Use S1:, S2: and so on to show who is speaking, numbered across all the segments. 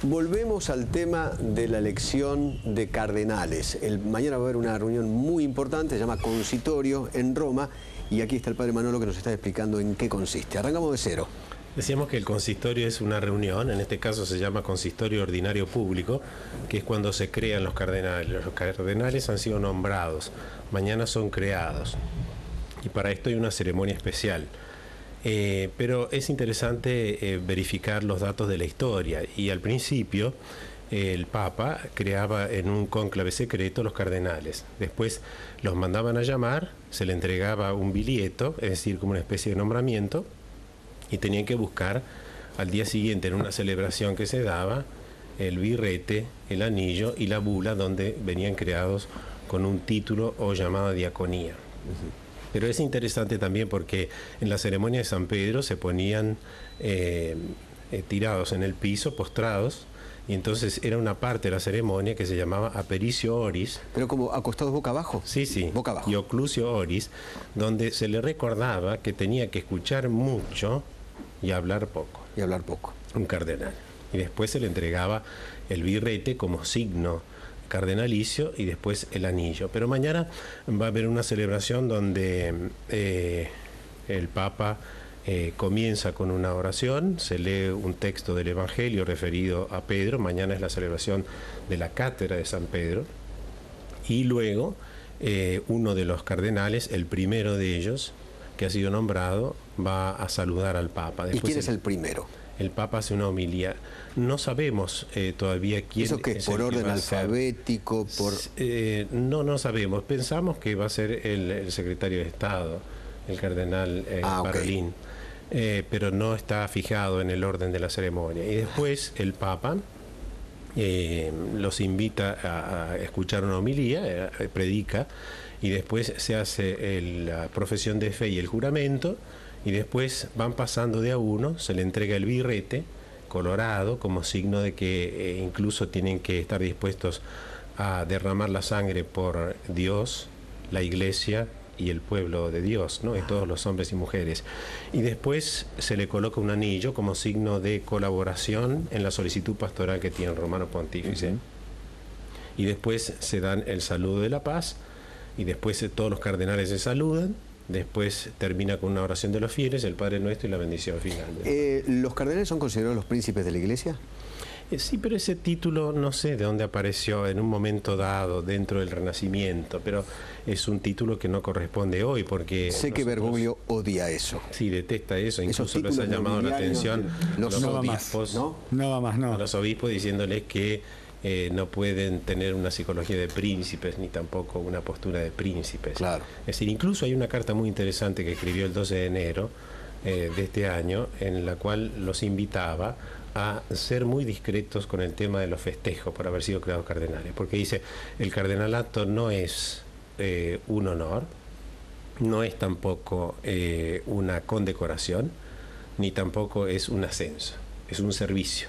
S1: Volvemos al tema de la elección de cardenales. Mañana va a haber una reunión muy importante, se llama Consitorio en Roma, y aquí está el padre Manolo que nos está explicando en qué consiste. Arrancamos de cero.
S2: Decíamos que el consistorio es una reunión, en este caso se llama Consistorio Ordinario Público, que es cuando se crean los cardenales. Los cardenales han sido nombrados, mañana son creados, y para esto hay una ceremonia especial. Pero es interesante verificar los datos de la historia, y al principio el Papa creaba en un cónclave secreto los cardenales. Después los mandaban a llamar, se le entregaba un bilieto, es decir, como una especie de nombramiento, y tenían que buscar al día siguiente en una celebración que se daba el birrete, el anillo y la bula donde venían creados con un título o llamada diaconía. Pero es interesante también porque en la ceremonia de San Pedro se ponían tirados en el piso, postrados, y entonces era una parte de la ceremonia que se llamaba apericio oris.
S1: ¿Pero como acostados boca abajo?
S2: Sí, sí.
S1: Boca abajo.
S2: Y oclusio oris, donde se le recordaba que tenía que escuchar mucho y hablar poco.
S1: Y hablar poco.
S2: Un cardenal. Y después se le entregaba el birrete como signo cardenalicio y después el anillo. Pero mañana va a haber una celebración donde el Papa comienza con una oración, se lee un texto del Evangelio referido a Pedro. Mañana es la celebración de la cátedra de San Pedro, y luego uno de los cardenales, el primero de ellos que ha sido nombrado, va a saludar al Papa.
S1: Después, ¿y quién es el primero?
S2: El Papa hace una homilía. No sabemos todavía quién.
S1: ¿Eso qué es? ¿Por orden alfabético?
S2: No sabemos. Pensamos que va a ser el secretario de Estado, el cardenal Parolin, pero no está fijado en el orden de la ceremonia. Y después el Papa los invita a escuchar una homilía, predica, y después se hace la profesión de fe y el juramento, y después van pasando de a uno, se le entrega el birrete colorado como signo de que incluso tienen que estar dispuestos a derramar la sangre por Dios, la Iglesia y el pueblo de Dios, ¿no? Y todos los hombres y mujeres. Y después se le coloca un anillo como signo de colaboración en la solicitud pastoral que tiene el Romano Pontífice. Y después se dan el saludo de la paz, y después todos los cardenales se saludan. Después termina con una oración de los fieles, el Padre Nuestro y la bendición final.
S1: ¿Los cardenales son considerados los príncipes de la Iglesia?
S2: Sí, pero ese título no sé de dónde apareció en un momento dado dentro del Renacimiento, pero es un título que no corresponde hoy porque...
S1: Sé que Bergoglio odia eso.
S2: Sí, detesta eso, incluso les ha llamado la atención los obispos,
S3: no va más,
S2: a los obispos diciéndoles que no pueden tener una psicología de príncipes ni tampoco una postura de príncipes.
S1: Claro.
S2: Es decir, incluso hay una carta muy interesante que escribió el 12 de enero de este año, en la cual los invitaba a ser muy discretos con el tema de los festejos por haber sido creados cardenales, porque dice, el cardenalato no es un honor, no es tampoco una condecoración, ni tampoco es un ascenso, es un servicio.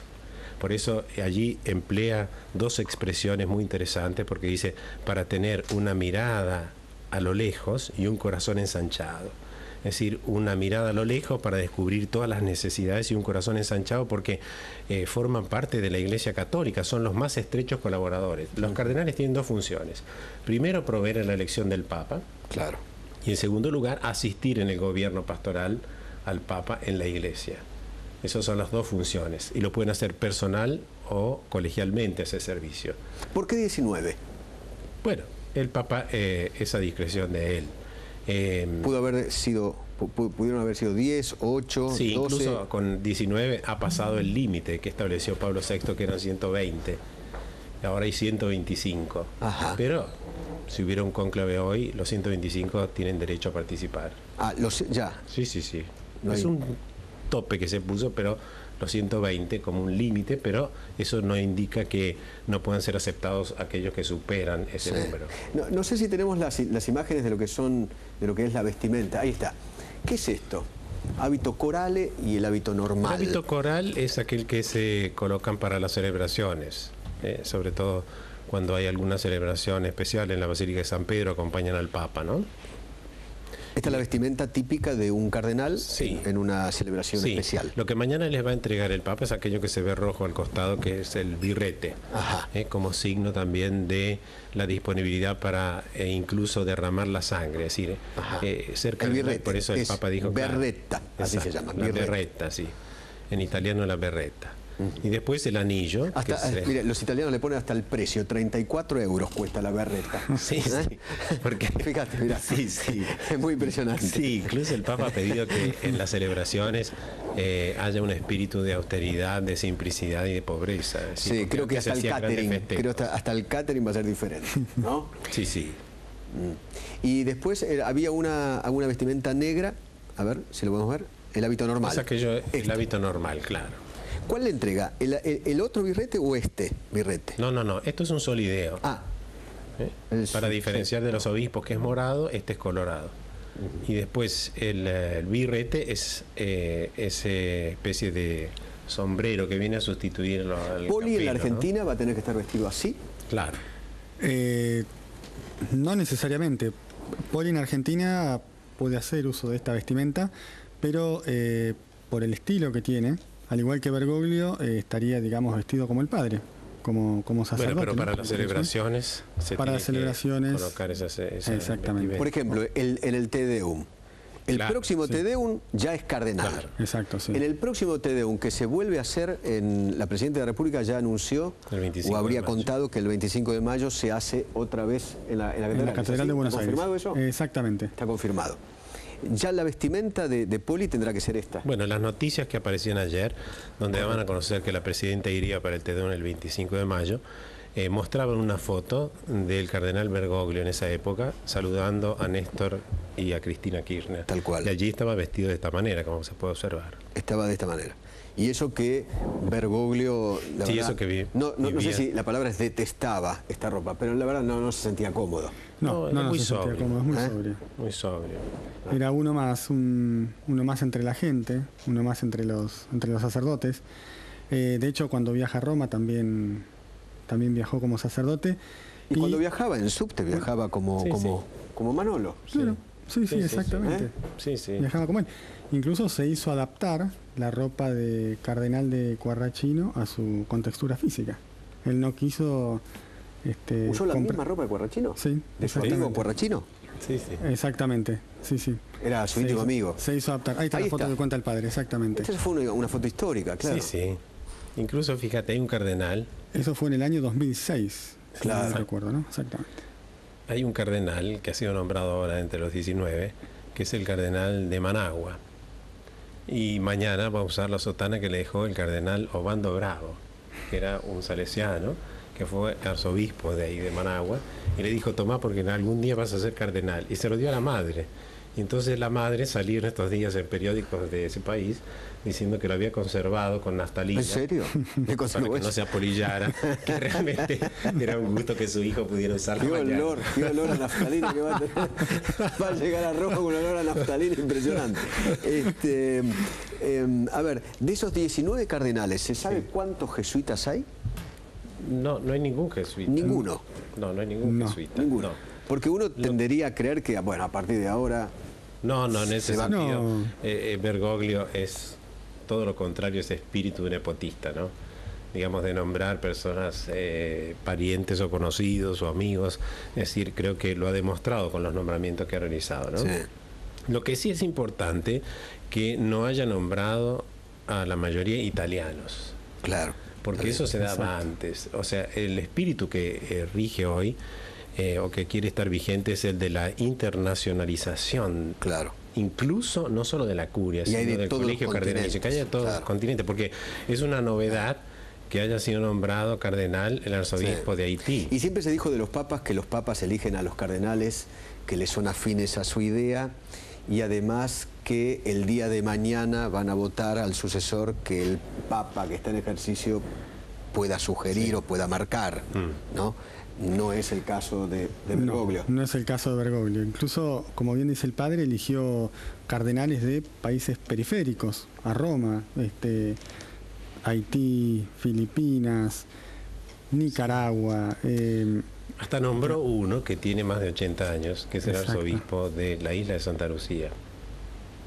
S2: Por eso allí emplea dos expresiones muy interesantes, porque dice, para tener una mirada a lo lejos y un corazón ensanchado. Es decir, una mirada a lo lejos para descubrir todas las necesidades y un corazón ensanchado porque forman parte de la Iglesia Católica, son los más estrechos colaboradores. Los cardenales tienen dos funciones. Primero, proveer en la elección del Papa.
S1: Claro.
S2: Y en segundo lugar, asistir en el gobierno pastoral al Papa en la Iglesia. Esas son las dos funciones, y lo pueden hacer personal o colegialmente ese servicio.
S1: ¿Por qué 19?
S2: Bueno, el Papa es a discreción de él.
S1: Pudieron haber sido 10, 8,
S2: sí,
S1: 12.
S2: Incluso con 19 ha pasado el límite que estableció Pablo VI, que eran 120. Ahora hay 125.
S1: Ajá.
S2: Pero si hubiera un cónclave hoy, los 125 tienen derecho a participar.
S1: Ya.
S2: Sí. No es un tope que se puso, pero los 120 como un límite, pero eso no indica que no puedan ser aceptados aquellos que superan ese número.
S1: No sé si tenemos las imágenes de lo que es la vestimenta. Ahí está. ¿Qué es esto? Hábito corale y el hábito normal.
S2: El hábito coral es aquel que se colocan para las celebraciones, sobre todo cuando hay alguna celebración especial en la Basílica de San Pedro, acompañan al Papa, ¿no?
S1: Esta es la vestimenta típica de un cardenal
S2: Sí.
S1: en una celebración
S2: Sí,
S1: especial.
S2: lo que mañana les va a entregar el Papa es aquello que se ve rojo al costado, que es el birrete,
S1: Ajá.
S2: como signo también de la disponibilidad para incluso derramar la sangre, es decir, ser
S1: El
S2: cardenal,
S1: birrete,
S2: por eso el
S1: es
S2: Papa dijo...
S1: berretta, así
S2: exacto,
S1: se llama,
S2: la
S1: birretta.
S2: berretta, sí, en italiano la berretta. Y después el anillo. que
S1: Hasta,
S2: es,
S1: mire, los italianos le ponen hasta el precio, 34 euros cuesta la berretta.
S2: Sí, sí, porque...
S1: Fíjate, mira,
S2: Sí, sí.
S1: es muy impresionante.
S2: Sí, incluso el Papa ha pedido que en las celebraciones haya un espíritu de austeridad, de simplicidad y de pobreza. Es decir,
S1: Sí,
S2: porque
S1: creo que
S2: antes se
S1: hasta el
S2: hacían grandes
S1: catering,
S2: festejos.
S1: hasta el catering va a ser diferente, ¿no?
S2: Sí, sí.
S1: Y después había una vestimenta negra, a ver si lo podemos ver, el hábito normal.
S2: Es aquello, el
S1: Este.
S2: hábito normal, claro.
S1: ¿Cuál le entrega? ¿El otro birrete o este birrete?
S2: No, no, no, esto es un solideo.
S1: Ah,
S2: Para diferenciar de los obispos, que es morado, este es colorado. Y después el birrete es esa especie de sombrero que viene a sustituir al
S1: Poli en la
S2: capelo, ¿no?
S1: Argentina va a tener que estar vestido así.
S2: Claro.
S3: No necesariamente. Poli en Argentina puede hacer uso de esta vestimenta, pero por el estilo que tiene, al igual que Bergoglio, estaría, digamos, vestido como el padre, como sacerdote.
S2: Bueno, pero para
S3: ¿no?
S2: las celebraciones se
S3: Para
S2: tiene
S3: las celebraciones,
S2: que colocar esa
S3: exactamente.
S2: vestimenta.
S1: Por ejemplo, en el Te Deum. El
S2: Claro,
S1: próximo
S3: sí.
S1: Te Deum ya es cardenal.
S2: Claro.
S3: Exacto, sí.
S1: En el próximo Te Deum que se vuelve a hacer, la Presidenta de la República ya anunció
S2: El 25
S1: o habría
S2: de mayo.
S1: contado que el 25 de mayo se hace otra vez en la catedral.
S3: En la
S1: ¿Es
S3: Catedral
S1: así?
S3: de Buenos
S1: ¿Está
S3: Aires.
S1: confirmado eso?
S3: Exactamente.
S1: Está confirmado. Ya la vestimenta de Poli tendrá que ser esta.
S2: Bueno, las noticias que aparecían ayer, donde daban a conocer que la presidenta iría para el Te Deum el 25 de mayo, mostraban una foto del cardenal Bergoglio en esa época saludando a Néstor y a Cristina Kirchner.
S1: Tal cual.
S2: Y allí estaba vestido de esta manera, como se puede observar.
S1: Estaba de esta manera. Y eso que Bergoglio, la
S2: Sí,
S1: verdad,
S2: eso que vi-
S1: no sé
S2: vivía.
S1: si la palabra es detestaba esta ropa, pero la verdad no se sentía cómodo.
S3: No,
S2: es
S3: no,
S2: muy
S3: se sentía
S2: sobrio.
S3: cómodo, es muy
S1: ¿Eh?
S3: sobrio.
S2: Muy sobrio.
S3: Era uno más entre la gente, uno más entre los sacerdotes. De hecho, cuando viaja a Roma también viajó como sacerdote.
S1: Y cuando viajaba en subte, viajaba como,
S2: Sí,
S1: como Manolo.
S3: Claro, sí,
S2: Sí, sí,
S3: exactamente.
S2: Sí, sí.
S3: Viajaba como él. Incluso se hizo adaptar la ropa de cardenal de Quarrachino a su contextura física. Él no quiso...
S1: ¿Usó la misma ropa de Cuarrachino?
S3: Sí,
S1: ¿De su amigo
S3: exactamente.
S1: Cuarrachino?
S2: Sí, sí.
S3: Exactamente, sí, sí.
S1: Era su
S3: Se
S1: íntimo
S3: hizo-
S1: amigo.
S3: Se hizo adaptar. Ahí está
S1: Ahí
S3: la foto
S1: está.
S3: que cuenta el padre, exactamente.
S1: Esta fue una foto histórica, claro.
S2: Sí, sí. Incluso, fíjate, hay un cardenal,
S3: Eso fue en el año 2006, si
S1: Claro.
S3: no recuerdo, ¿no? Exactamente.
S2: que ha sido nombrado ahora entre los 19, que es el cardenal de Managua. Y mañana va a usar la sotana que le dejó el cardenal Obando Bravo, que era un salesiano, que fue arzobispo de ahí, de Managua, y le dijo, tomá porque en algún día vas a ser cardenal. Y se lo dio a la madre. Y entonces la madre salió en estos días en periódicos de ese país diciendo que lo había conservado con naftalina.
S1: ¿En serio? ¿Le
S2: Para
S1: conservó
S2: que no
S1: eso?
S2: se apolillara, que realmente era un gusto que su hijo pudiera usarlo
S1: Qué
S2: mañana.
S1: olor a naftalina que va a tener. Va a llegar a Roma con un olor a naftalina impresionante. A ver, de esos 19 cardenales, ¿se sabe cuántos jesuitas hay?
S2: No, no hay ningún jesuita.
S1: Ninguno.
S2: No, no hay ningún
S3: No.
S2: jesuita.
S1: Ninguno.
S2: No.
S1: Porque uno tendería a creer que, bueno, a partir de ahora...
S2: No, en ese
S1: Se va-
S2: sentido,
S3: No.
S2: Bergoglio es todo lo contrario, ese espíritu nepotista, ¿no? Digamos, de nombrar personas parientes o conocidos o amigos. Es decir, creo que lo ha demostrado con los nombramientos que ha realizado, ¿no?
S1: Sí.
S2: Lo que sí es importante que no haya nombrado a la mayoría italianos,
S1: Claro.
S2: porque eso se daba antes. O sea, el espíritu que rige hoy o que quiere estar vigente es el de la internacionalización.
S1: Claro.
S2: Incluso no solo de la curia,
S1: Y hay
S2: sino
S1: de
S2: del
S1: todos los
S2: colegio cardenalicio, que haya de todos los
S1: continentes, claro.
S2: continentes, porque es una novedad que haya sido nombrado cardenal el arzobispo
S1: Sí.
S2: de Haití.
S1: Y siempre se dijo de los papas que los papas eligen a los cardenales que les son afines a su idea y además que el día de mañana van a votar al sucesor que el papa que está en ejercicio pueda sugerir o pueda marcar, ¿no? No es el caso de Bergoglio.
S3: No es el caso de Bergoglio. Incluso, como bien dice el padre, eligió cardenales de países periféricos, a Roma, Haití, Filipinas, Nicaragua.
S2: Hasta nombró uno que tiene más de 80 años, que es el
S3: Exacto.
S2: arzobispo de la isla de Santa Lucía.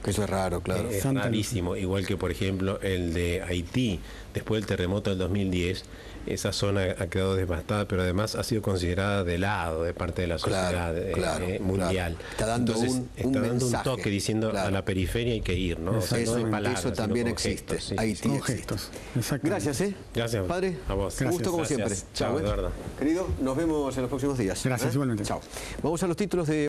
S1: Que eso es raro, claro.
S2: Es
S3: Santa
S2: rarísimo, igual que por ejemplo el de Haití, después del terremoto del 2010, esa zona ha quedado devastada, pero además ha sido considerada de lado de parte de la sociedad mundial.
S1: Claro. Está dando un mensaje,
S2: toque diciendo
S1: claro.
S2: a la periferia hay que ir, ¿no? O sea, no de palabras,
S1: eso
S2: sino
S1: también
S2: con
S1: existe.
S2: gestos, sí.
S1: Haití
S3: Con
S1: existe.
S3: gestos. Exactamente.
S1: Gracias,
S2: Gracias,
S1: padre.
S2: a vos.
S1: Un gusto como
S2: Gracias.
S1: siempre.
S2: Chao, Eduardo.
S1: Querido, nos vemos en los próximos días.
S3: Gracias, igualmente.
S1: Chao. Vamos a los títulos de